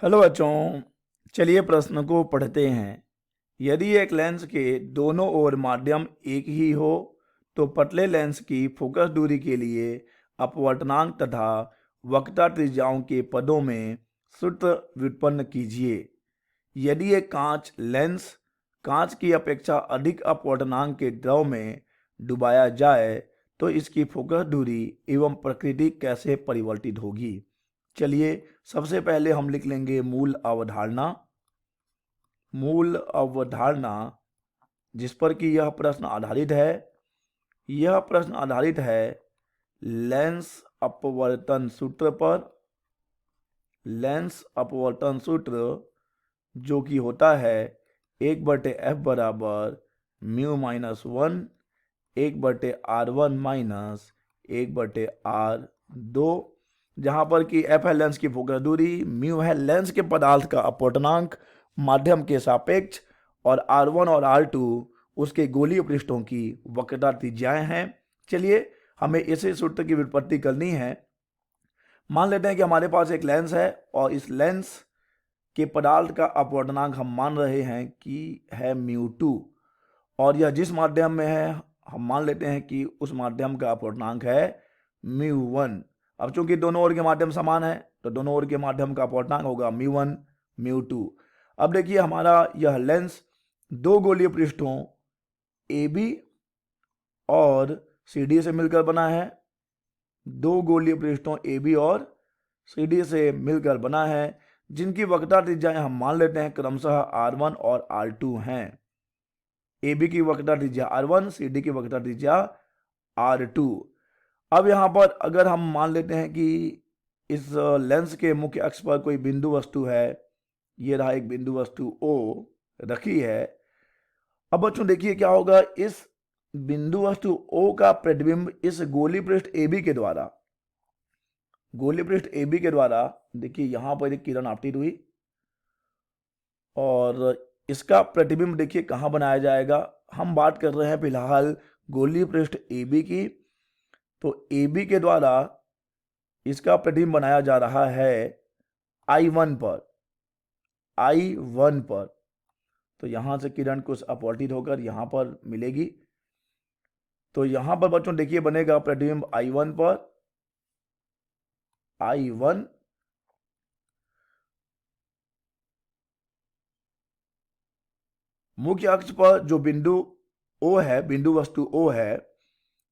Hello बच्चों, चलिए प्रश्न को पढ़ते हैं। यदि एक लेंस के दोनों ओर माध्यम एक ही हो तो पतले लेंस की फोकस दूरी के लिए अपवर्तनांक तथा वक्रता त्रिज्याओं के पदों में सूत्र व्युत्पन्न कीजिए। यदि एक कांच लेंस कांच की अपेक्षा अधिक अपवर्तनांक के द्रव में डुबाया जाए तो इसकी फोकस दूरी एवं प्रकृति कैसे परिवर्तित होगी। चलिए सबसे पहले हम लिख लेंगे मूल अवधारणा। मूल अवधारणा जिस पर कि यह प्रश्न आधारित है, यह प्रश्न आधारित है लेंस अपवर्तन सूत्र पर। लेंस अपवर्तन सूत्र जो कि होता है 1/f बराबर mu minus 1 1/r1 minus 1/r2, जहां पर कि f है लेंस की फोकस दूरी, म्यू है लेंस के पदार्थ का अपवर्तनांक माध्यम के सापेक्ष और r1 और r2 उसके गोलीय पृष्ठों की वक्रता त्रिज्याएं हैं। चलिए हमें इसी सूत्र की व्युत्पत्ति करनी है। मान लेते हैं कि हमारे पास एक लेंस है और इस लेंस के पदार्थ का अपवर्तनांक हम मान रहे हैं कि है μ2 और यह जिस माध्यम में है हम मान लेते हैं कि उस माध्यम का अपवर्तनांक है μ1। अब चूंकि दोनों ओर के माध्यम समान है तो दोनों ओर के माध्यम का अपवर्तनांक होगा μ1 μ2। अब देखिए हमारा यह लेंस दो गोलीय पृष्ठों AB और CD से मिलकर बना है। दो गोलीय पृष्ठों AB और CD से मिलकर बना है जिनकी वक्रता त्रिज्याएं हम मान लेते हैं क्रमशः R1 और R2 हैं। AB की वक्रता त्रिज्या R1, CD की वक्रता त्रिज्या R2। अब यहां पर अगर हम मान लेते हैं कि इस लेंस के मुख्य अक्ष पर कोई बिंदु वस्तु है, ये रहा एक बिंदु वस्तु O रखी है। अब बच्चों देखिए क्या होगा, इस बिंदु वस्तु O का प्रतिबिंब इस गोलीय पृष्ठ AB के द्वारा, गोलीय पृष्ठ AB के द्वारा देखिए यहां पर एक किरण आपतित हुई और इसका प्रतिबिंब देखिए कहां बनाया जाएगा। हम बात कर रहे हैं फिलहाल गोलीय पृष्ठ AB की, तो AB के द्वारा इसका प्रतिबिंब बनाया जा रहा है I1 पर, I1 पर। तो यहां से किरण कुछ अपवर्तित होकर यहां पर मिलेगी। तो यहां पर बच्चों देखिए बनेगा प्रतिबिंब I1 पर, I1 मुख्य अक्ष पर जो बिंदु O है, बिंदु वस्तु O है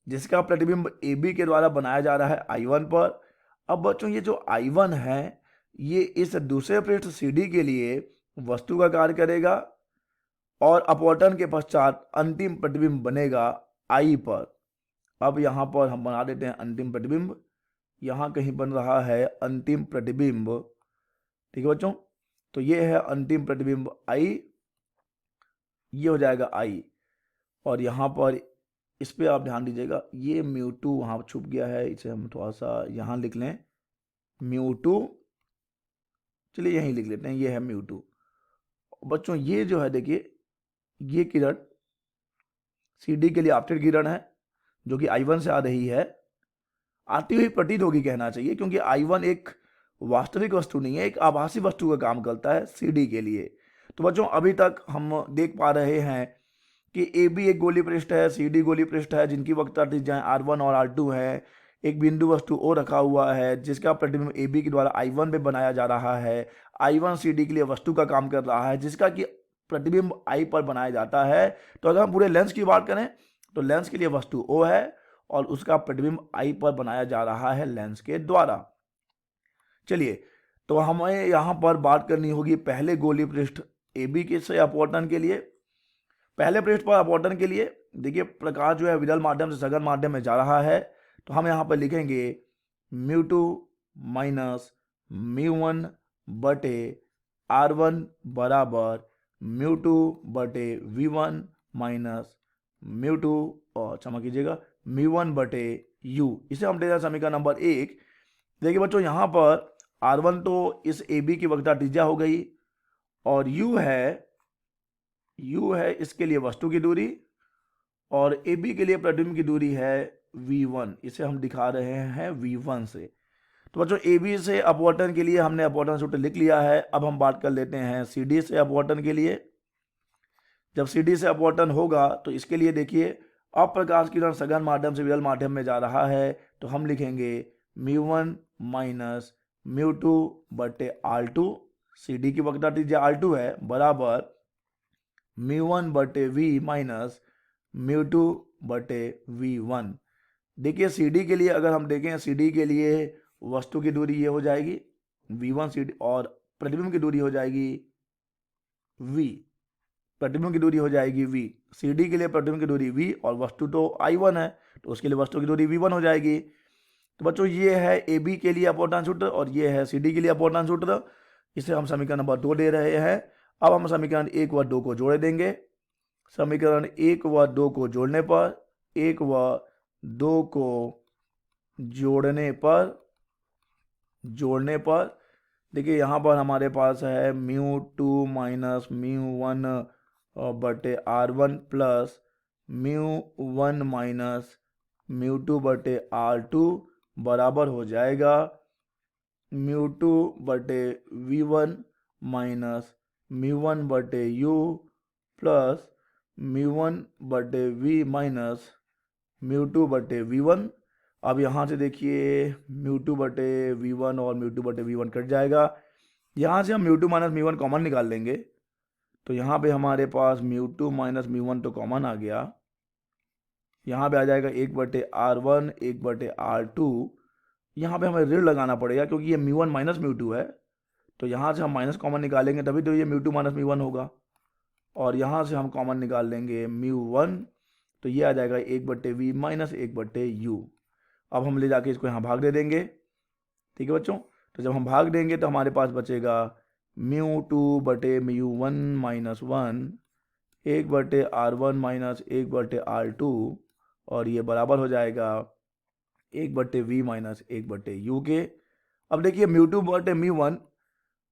जिसका प्रतिबिंब AB के द्वारा बनाया जा रहा है I1 पर। अब बच्चों ये जो I1 है ये इस दूसरे पृष्ठ CD के लिए वस्तु का कार्य करेगा और अपवर्तन के पश्चात अंतिम प्रतिबिंब बनेगा I पर। अब यहां पर हम बना देते हैं अंतिम प्रतिबिंब, यहां कहीं बन रहा है अंतिम प्रतिबिंब, ठीक है बच्चों। तो ये है अंतिम प्रतिबिंब I, ये हो जाएगा I और यहां पर इस पे आप ध्यान दीजिएगा, ये μ2 वहां छुप गया है, इसे हम थोड़ा सा यहां लिख लें μ2। चलिए यहीं लिख लेते हैं, ये है μ2। बच्चों ये जो है देखिए ये किरण CD के लिए आपतित किरण है जो कि I1 से आ रही है, आती हुई प्रतीत होगी कहना चाहिए, क्योंकि I1 एक वास्तविक वस्तु नहीं है, एक आभासी वस्तु का काम करता है CD के लिए। तो बच्चों अभी तक हम देख पा रहे हैं कि AB एक गोलीय पृष्ठ है, CD गोलीय पृष्ठ है जिनकी वक्रता त्रिज्याएं R1 और R2 है। एक बिंदु वस्तु O रखा हुआ है जिसका प्रतिबिंब AB के द्वारा I1 पे बनाया जा रहा है। I1 CD के लिए वस्तु का काम कर रहा है जिसका कि प्रतिबिंब I पर बनाया जाता है। तो अगर हम पूरे लेंस की बात करें तो लेंस के लिए वस्तु O है और उसका प्रतिबिंब I पर बनाया जा रहा है लेंस के द्वारा। चलिए तो हमें यहां पर बात करनी होगी पहले गोलीय पृष्ठ AB के से अपवर्तन के लिए। पहले पृष्ठ पर अपवर्तन के लिए देखिए प्रकाश जो है विरल माध्यम से सघन माध्यम में जा रहा है, तो हम यहां पर लिखेंगे μ2 माइनस μ1 बटे R1 बराबर μ2 बटे V1 माइनस μ2 और क्षमा कीजिएगा μ1 बटे U। इसे हम देते हैं समीकरण नंबर 1। देखिए बच्चों यहां पर R1 तो इस AB की वक्रता त्रिज्या हो गई और U है इसके लिए वस्तु की दूरी और AB के लिए प्रतिबिंब की दूरी है V1, इसे हम दिखा रहे हैं V1 से। तो बच्चों ए बी से अपवर्तन के लिए हमने अपवर्तन सूत्र लिख लिया है। अब हम बात कर लेते हैं सी डी से अपवर्तन के लिए। जब सी डी से अपवर्तन होगा तो इसके लिए देखिए, अप्रकाश किरण सघन माध्यम से विरल माध्यम में जा रहा है, तो हम लिखेंगे μ1 माइनस μ2 बटे R2, सी डी की वक्रता त्रिज्या R2 है, बराबर μ1 बटे V माइनस μ2 बटे V1। देखिए सी डी के लिए अगर हम देखें, सी डी के लिए वस्तु की दूरी ये हो जाएगी V1 सी डी, और प्रतिबिंब की दूरी हो जाएगी V, प्रतिबिंब की दूरी हो जाएगी V। सी डी के लिए प्रतिबिंब की दूरी V और वस्तु तो I1 है, तो उसके लिए वस्तु की दूरी V1 हो जाएगी। तो बच्चों ये है ए बी के लिए अपवर्तन सूत्र और ये है सी डी के लिए अपवर्तन सूत्र। इसे हम समीकरण नंबर 2 दे रहे हैं। अब हम समीकरण 1 व 2 को जोड़ देंगे। समीकरण 1 व 2 को जोड़ने पर, 1 व 2 को जोड़ने पर देखिए यहाँ पर हमारे पास है μ2 माइनस μ1 बटे R1 प्लस μ1 माइनस μ2 बटे R2 बराबर हो जाएगा μ2 बटे V1 माइनस μ1 बटे U प्लस μ1 बटे V माइनस μ2 बटे V1। अब यहाँ से देखिए μ2 बटे V1 और μ2 बटे V1 कट जाएगा। यहाँ से हम μ2 माइनस μ1 कॉमन निकाल लेंगे, तो यहाँ पे हमारे पास μ2 माइनस μ1 तो कॉमन आ गया। यहाँ पे आ जाएगा 1 बटे R1 1 बटे R2। यहाँ पे हमें ऋण लगाना पड़ेगा क्योंकि ये μ1 माइनस μ2 है, तो यहाँ से हम माइनस कॉमन निकालेंगे तभी तो ये μ2 माइनस μ1 होगा, और यहाँ से हम कॉमन निकाल लेंगे μ1, तो ये आ जाएगा 1 बटे V माइनस 1 बटे U। अब हम ले जाके इसको यहाँ भाग दे देंगे, ठीक है बच्चों। तो जब हम भाग देंगे तो हमारे पास बचेगा μ2 बटे μ1 माइनस 1, 1 बटे R1 माइनस 1 बटे R2, और ये बराबर हो जाएगा 1 बटे V माइनस 1 बटे U के। अब देखिए μ2 बटे μ1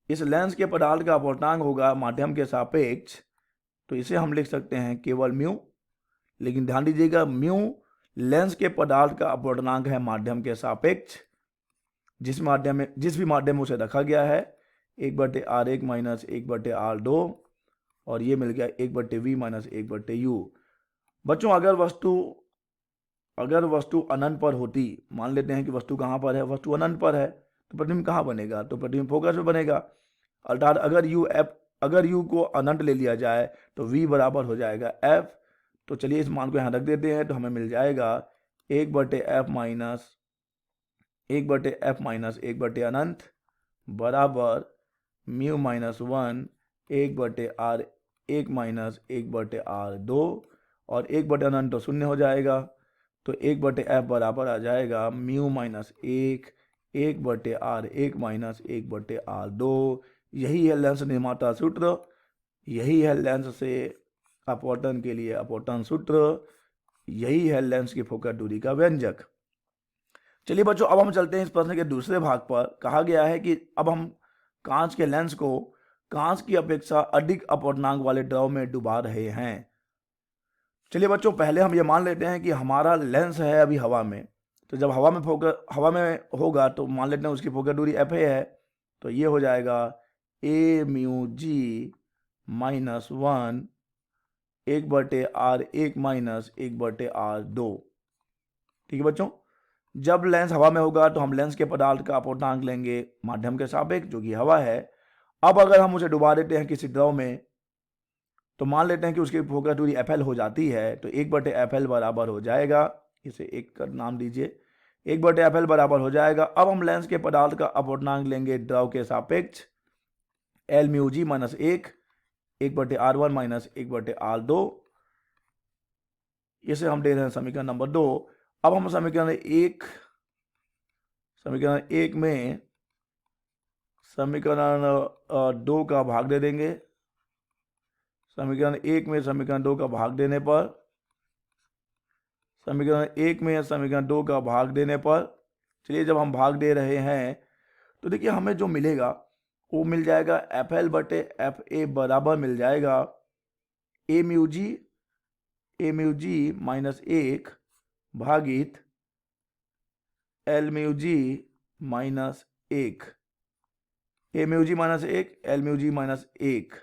इस लेंस के पदार्थ का अपवर्तनांक होगा माध्यम के सापेक्ष, तो इसे हम लिख सकते हैं केवल म्यू। लेकिन ध्यान दीजिएगा म्यू लेंस के पदार्थ का अपवर्तनांक है माध्यम के सापेक्ष, जिस भी माध्यम में उसे रखा गया है, 1 बटे R1 माइनस 1 बटे R2, और ये मिल गया 1 बटे V माइनस 1 बटे U। बच्चों अगर वस्तु अनंत पर होती, मान लेते हैं कि वस्तु कहाँ पर है, वस्तु अनंत पर है, तो प्रतिबिंब कहाँ बनेगा, तो प्रतिबिंब फोकस में बनेगा। अर्थात अगर U को अनंत ले लिया जाए तो V बराबर हो जाएगा F। तो चलिए इस मान को यहाँ रख देते हैं, तो हमें मिल जाएगा 1 बटे F माइनस 1 बटे अनंत बराबर म्यू माइनस 1 1 बटे R1 माइनस 1 बटे R2, और 1 बटे अनंत तो शून्य हो जाएगा, तो 1 बटे F बराबर आ जाएगा म्यू माइनस 1 बटे R1 माइनस 1 बटे R2। यही है लेंस निर्माता सूत्र, यही है लेंस से अपवर्तन के लिए अपवर्तन सूत्र, यही है लेंस की फोकस दूरी का व्यंजक। चलिए बच्चों, अब हम चलते हैं इस प्रश्न के दूसरे भाग पर। कहा गया है कि अब हम कांच के लेंस को कांच की अपेक्षा अधिक अपवर्तनांक वाले द्रव में डुबा रहे हैं। चलिए बच्चों, पहले हम ये मान लेते हैं कि हमारा लेंस है अभी हवा में, तो जब हवा में होगा तो मान लेते हैं उसकी फोकस दूरी FA है, तो ये हो जाएगा A म्यू G माइनस 1 1 बटे R1 माइनस 1 बटे R2। ठीक है बच्चों, जब लेंस हवा में होगा तो हम लेंस के पदार्थ का अपवर्तनांक लेंगे माध्यम के सापेक्ष, जो कि हवा है। अब अगर हम उसे डुबा देते हैं किसी द्रव में, तो मान लेते हैं कि उसकी फोकस दूरी FL हो जाती है, तो 1 बटे FL बराबर हो जाएगा, इसे 1 का नाम दीजिए, 1 बटे FL बराबर हो जाएगा। अब हम लेंस के पदार्थ का अपवर्तनांक लेंगे द्रव के सापेक्ष, L म्यू G माइनस 1 बटे R1 माइनस 1 बटे R2, इसे हम दे रहे हैं समीकरण नंबर 2। अब हम समीकरण 1 में समीकरण 2 का भाग दे देंगे। समीकरण 1 में समीकरण 2 का भाग देने पर, चलिए जब हम भाग दे रहे हैं तो देखिए हमें जो मिलेगा वो मिल जाएगा FL बटे FA बराबर मिल जाएगा A म्यू जी माइनस 1 भागित L म्यू जी माइनस 1, ए mu G minus 1, L mu G minus 1,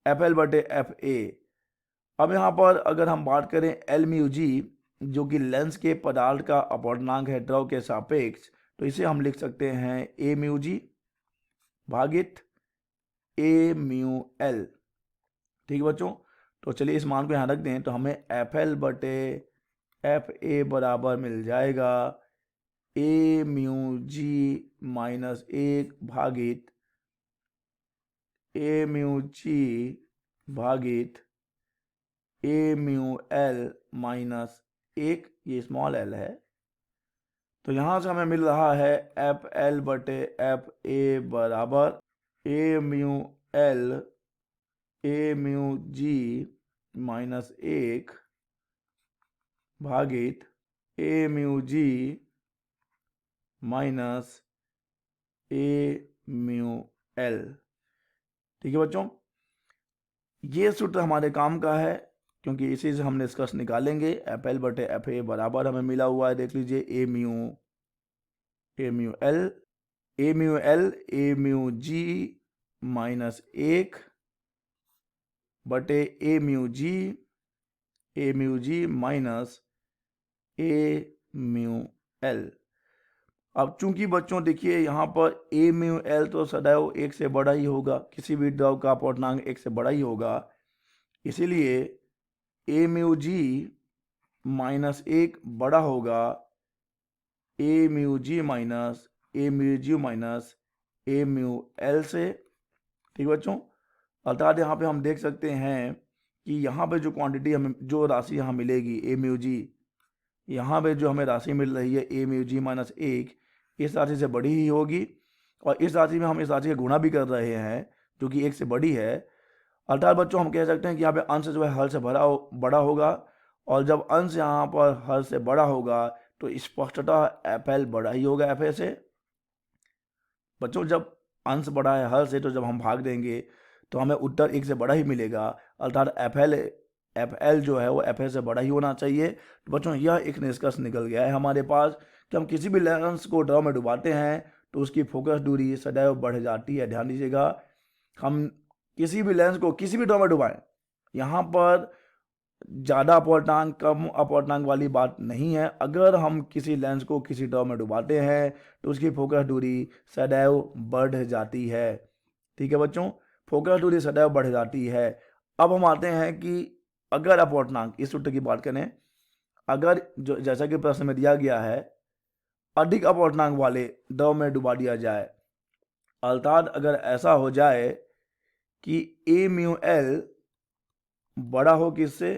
F L बटे एफ ए। अब यहाँ पर अगर हम बात करें एल म्यू जी, जो कि लेंस के पदार्थ का अपवर्तनांक है द्रव के सापेक्ष, तो इसे हम लिख सकते हैं ए म्यू जी भागित ए म्यू एल। ठीक है बच्चों, तो चलिए इस मान को यहाँ रख दें, तो हमें एफ एल बटे एफ ए बराबर मिल जाएगा ए म्यू जी माइनस 1 भागित ए म्यू जी भागित ए म्यू एल माइनस 1, ये स्मॉल एल है। तो यहाँ से हमें मिल रहा है एफ एल बटे एफ ए बराबर A mu L A mu G minus 1 भागित A mu G minus A mu L. ठीक है बच्चों, ये सूत्र हमारे काम का है, क्योंकि इसी से हम निष्कर्ष निकालेंगे। एफ एल बटे एफ ए बराबर हमें मिला हुआ है, देख लीजिए A mu L A mu G minus 1 बटे A mu G minus A mu L. अब चूंकि बच्चों देखिए यहाँ पर ए म्यू एल तो सदैव 1 से बड़ा ही होगा, किसी भी द्रव का अपवर्तनांक 1 से बड़ा ही होगा, इसीलिए ए म्यू जी माइनस 1 बड़ा होगा ए mu G minus A mu L से। ठीक बच्चों, अर्थात यहाँ पे हम देख सकते हैं कि यहाँ पे जो क्वांटिटी हमें, जो राशि यहाँ मिलेगी ए म्यू जी, यहाँ पे जो हमें राशि मिल रही है ए म्यू जी माइनस 1, इस राशि से बड़ी ही होगी, और इस राशि में हम इस राशि का गुणा भी कर रहे हैं जो कि 1 से बड़ी है। अर्थात बच्चों हम कह सकते हैं कि यहाँ पे अंश जो है हर से बड़ा होगा, और जब अंश यहाँ पर हर से बड़ा होगा तो स्पष्टतः एफ एल बड़ा ही होगा एफ ए से। बच्चों जब अंश बड़ा है हर से, तो जब हम भाग देंगे तो हमें उत्तर 1 से बड़ा ही मिलेगा, अर्थात एफ एल जो है वो एफ ए से बड़ा ही होना चाहिए। तो बच्चों यह एक निष्कर्ष निकल गया है हमारे पास कि हम किसी भी लेंस को द्रव में डुबाते हैं तो उसकी फोकस दूरी सदैव बढ़ जाती है। ध्यान दीजिएगा, हम किसी भी लेंस को किसी भी द्रव में डुबाएं, यहाँ पर ज़्यादा अपवर्तनांक कम अपवर्तनांक वाली बात नहीं है। अगर हम किसी लेंस को किसी द्रव में डुबाते हैं तो उसकी फोकस दूरी सदैव बढ़ जाती है। ठीक है बच्चों, फोकस दूरी सदैव बढ़ जाती है। अब हम आते हैं कि अगर अपवर्तनांक, इस सूत्र की बात करें, अगर जो जैसा कि प्रश्न में दिया गया है अधिक अपवर्तनांक वाले द्रव में डुबा दिया जाए, अर्थात अगर ऐसा हो जाए कि ए म्यू एल बड़ा हो किससे,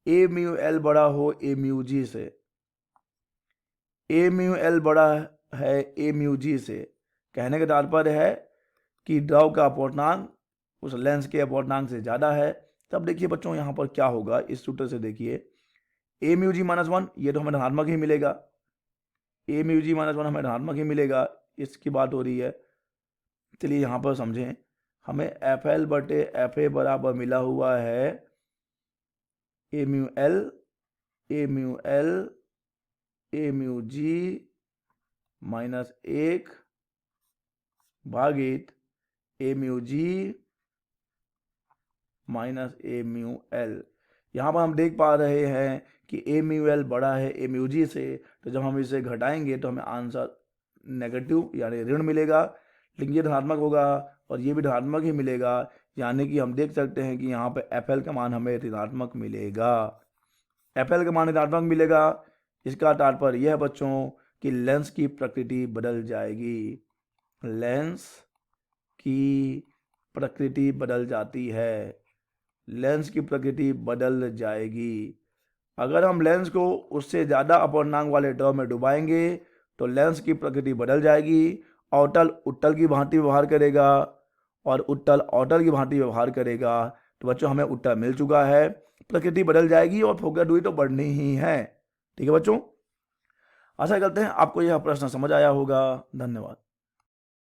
ए म्यू एल बड़ा हो ए म्यू जी से, ए म्यू एल बड़ा है ए म्यू जी से, कहने का तात्पर्य है कि द्रव का अपवर्तनांक उस लेंस के अपवर्तनांक से ज़्यादा है। तब देखिए बच्चों यहाँ पर क्या होगा, इस सूत्र से देखिए ए म्यू जी माइनस 1, ये तो हमें धनात्मक ही मिलेगा, ए म्यू जी माइनस 1 हमें धनात्मक ही मिलेगा, इसकी बात हो रही है। चलिए यहाँ पर समझें, हमें एफ एल बटे एफ ए बराबर मिला हुआ है ए म्यू जी माइनस 1 भागित A mu G minus A mu L. यहाँ पर हम देख पा रहे हैं कि ए म्यू एल बड़ा है ए म्यू जी से, तो जब हम इसे घटाएंगे तो हमें आंसर नेगेटिव यानी ऋण मिलेगा, लेकिन ये धनात्मक होगा और ये भी धनात्मक ही मिलेगा, यानी कि हम देख सकते हैं कि यहाँ पे एफ एल का मान हमें ऋणात्मक मिलेगा। एफ एल का मान ऋणात्मक मिलेगा, इसका तात्पर्य यह है बच्चों कि लेंस की प्रकृति बदल जाएगी, लेंस की प्रकृति बदल जाती है, लेंस की प्रकृति बदल जाएगी। अगर हम लेंस को उससे ज़्यादा अपवर्तनांक वाले द्रव में डुबाएंगे तो लेंस की प्रकृति बदल जाएगी, अवतल उत्तल की भांति व्यवहार करेगा और उत्तल अवतल की भांति व्यवहार करेगा। तो बच्चों हमें उत्तर मिल चुका है, प्रकृति बदल जाएगी और फोकस दूरी तो बढ़नी ही है। ठीक है बच्चों, आशा करते हैं आपको यह प्रश्न समझ आया होगा। धन्यवाद।